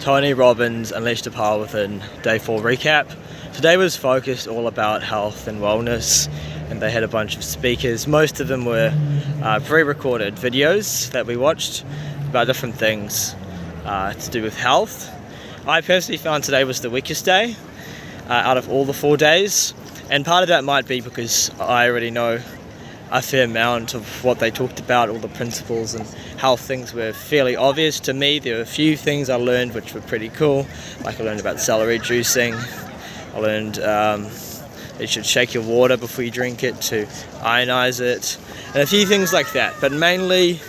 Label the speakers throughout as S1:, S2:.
S1: Tony Robbins Unleash the Power Within Day 4 recap. Today was focused all about health and wellness, and they had a bunch of speakers. Most of them were pre-recorded videos that we watched about different things to do with health. I personally found today was the weakest day out of all the 4 days, and part of that might be because I already know a fair amount of what they talked about, all the principles and how things were fairly obvious to me. There were a few things I learned which were pretty cool, like I learned about celery juicing. I learned you should shake your water before you drink it to ionize it, and a few things like that. But mainly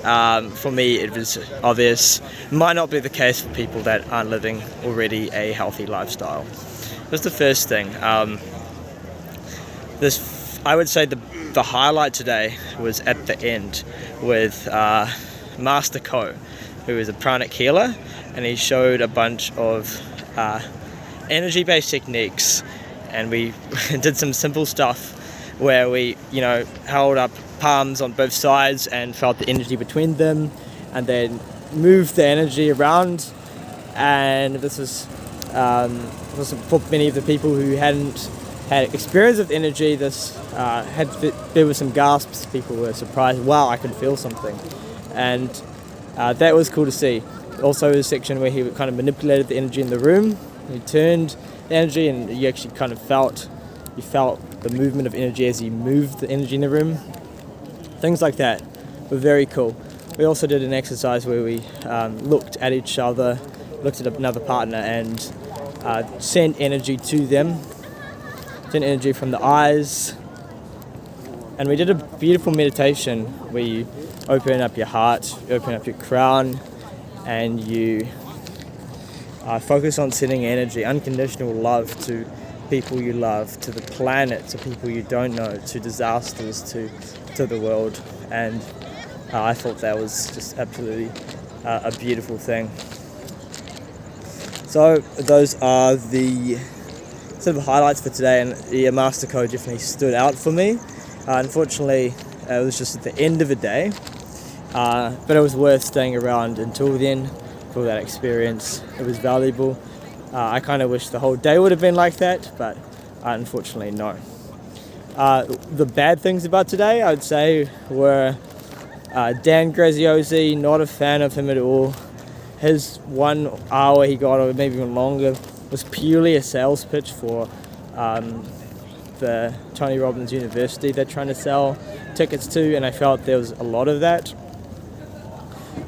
S1: for me it was obvious. It might not be the case for people that aren't living already a healthy lifestyle. That's the first thing. I would say the highlight today was at the end with Master Co, who is a pranic healer, and he showed a bunch of energy-based techniques, and we did some simple stuff where we held up palms on both sides and felt the energy between them, and then moved the energy around. And this was for many of the people who hadn't had experience with energy. There were some gasps. People were surprised, wow, I could feel something, and that was cool to see. Also a section where he kind of manipulated the energy in the room. He turned the energy, and you actually kind of felt the movement of energy as he moved the energy in the room. Things like that were very cool. We also did an exercise where we looked at each other, looked at another partner, and sent energy to them. Sent energy from the eyes. And we did a beautiful meditation where you open up your heart, you open up your crown, and you focus on sending energy, unconditional love to people you love, to the planet, to people you don't know, to disasters, to the world. And I thought that was just absolutely a beautiful thing. So those are the sort of highlights for today, and the Master Code definitely stood out for me. Unfortunately, it was just at the end of the day, but it was worth staying around until then for that experience. It was valuable. I kind of wish the whole day would have been like that, but unfortunately no. The bad things about today, I would say, were Dan Graziosi. Not a fan of him at all. His 1 hour he got, or maybe even longer, was purely a sales pitch for the Tony Robbins University they're trying to sell tickets to, and I felt there was a lot of that.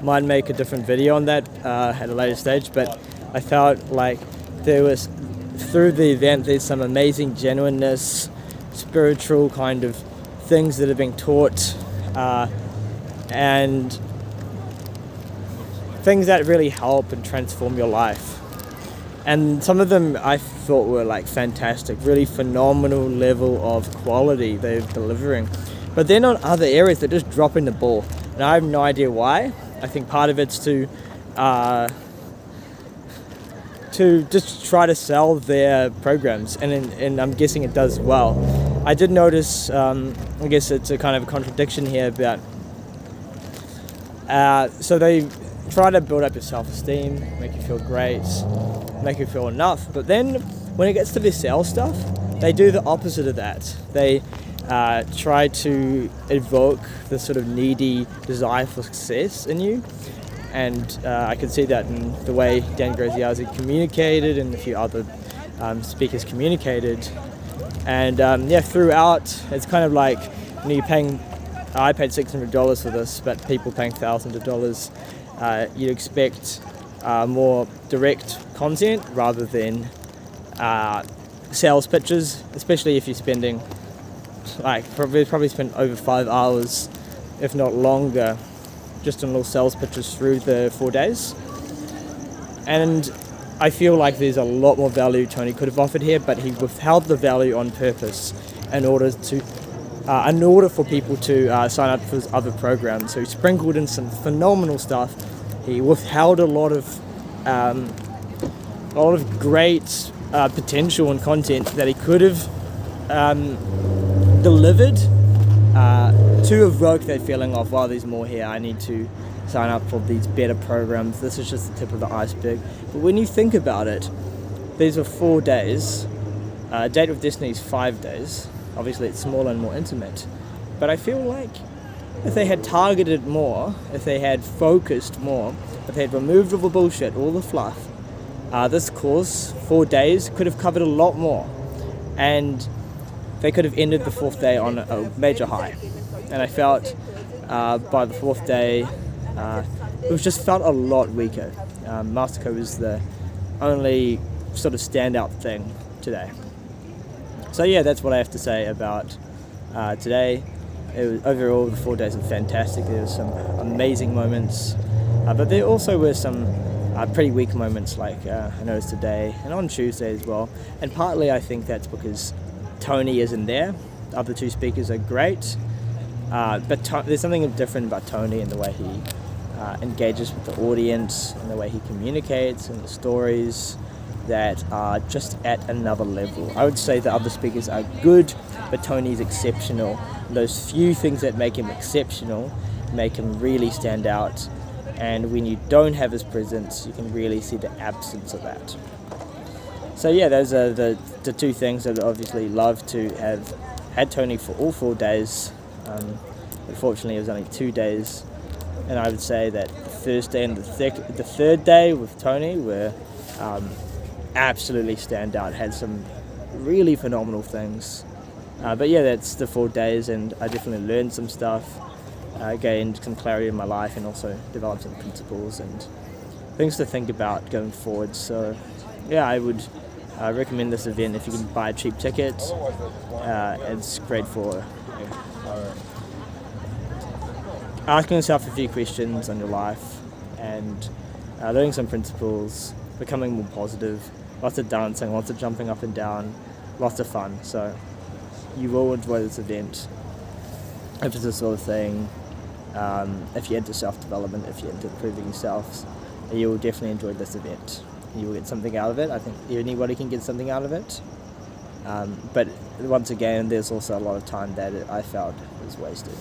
S1: Might make a different video on that at a later stage, but I felt like there was, through the event, there's some amazing genuineness, spiritual kind of things that are being taught, and things that really help and transform your life. And some of them I thought were like fantastic, really phenomenal level of quality they're delivering. But then on other areas, they're just dropping the ball. And I have no idea why. I think part of it's to just try to sell their programs, and I'm guessing it does well. I did notice, I guess it's a kind of a contradiction here about, so they try to build up your self-esteem, make you feel great, make you feel enough, but then when it gets to the sales stuff, they do the opposite of that. They try to evoke the sort of needy desire for success in you, and I could see that in the way Dan Graziosi communicated and a few other speakers communicated. And throughout, it's kind of like, you're paying, I paid $600 for this, but people paying thousands of dollars, you'd expect more direct content rather than sales pitches, especially if you're spending probably spent over 5 hours, if not longer, just on little sales pitches through the 4 days. And I feel like there's a lot more value Tony could have offered here, but he withheld the value on purpose in order for people to sign up for his other programs. So he sprinkled in some phenomenal stuff. He withheld a lot of great potential and content that he could have delivered to evoke that feeling of, wow, there's more here, I need to sign up for these better programs. This is just the tip of the iceberg. But when you think about it, these are 4 days. Date with Destiny is 5 days. Obviously it's smaller and more intimate. But I feel like if they had targeted more, if they had focused more, if they had removed all the bullshit, all the fluff, this course, 4 days, could have covered a lot more. And they could have ended the 4th day on a major high. And I felt by the 4th day, it was just felt a lot weaker. Masterco was the only sort of standout thing today. So yeah, that's what I have to say about today. It was, overall, the 4 days were fantastic. There were some amazing moments, but there also were some pretty weak moments, like I noticed today and on Tuesday as well. And partly I think that's because Tony isn't there. The other 2 speakers are great, but there's something different about Tony and the way he engages with the audience and the way he communicates and the stories that are just at another level. I would say the other speakers are good, but Tony's exceptional. Those few things that make him exceptional make him really stand out, and when you don't have his presence, you can really see the absence of that. So yeah, those are the 2 things that I'd obviously love to have had Tony for all 4 days. Unfortunately, it was only 2 days, and I would say that the first day and the 3rd day with Tony were absolutely stand out, had some really phenomenal things. But yeah, that's the 4 days, and I definitely learned some stuff, gained some clarity in my life, and also developed some principles and things to think about going forward. So yeah, I would recommend this event if you can buy a cheap ticket. It's great for asking yourself a few questions on your life and learning some principles, becoming more positive, lots of dancing, lots of jumping up and down, lots of fun. So you will enjoy this event if it's the sort of thing, if you're into self-development, if you're into improving yourself, you will definitely enjoy this event. You will get something out of it. I think anybody can get something out of it. But once again, there's also a lot of time that I felt was wasted.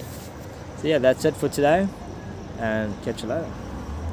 S1: So yeah, that's it for today, and catch you later.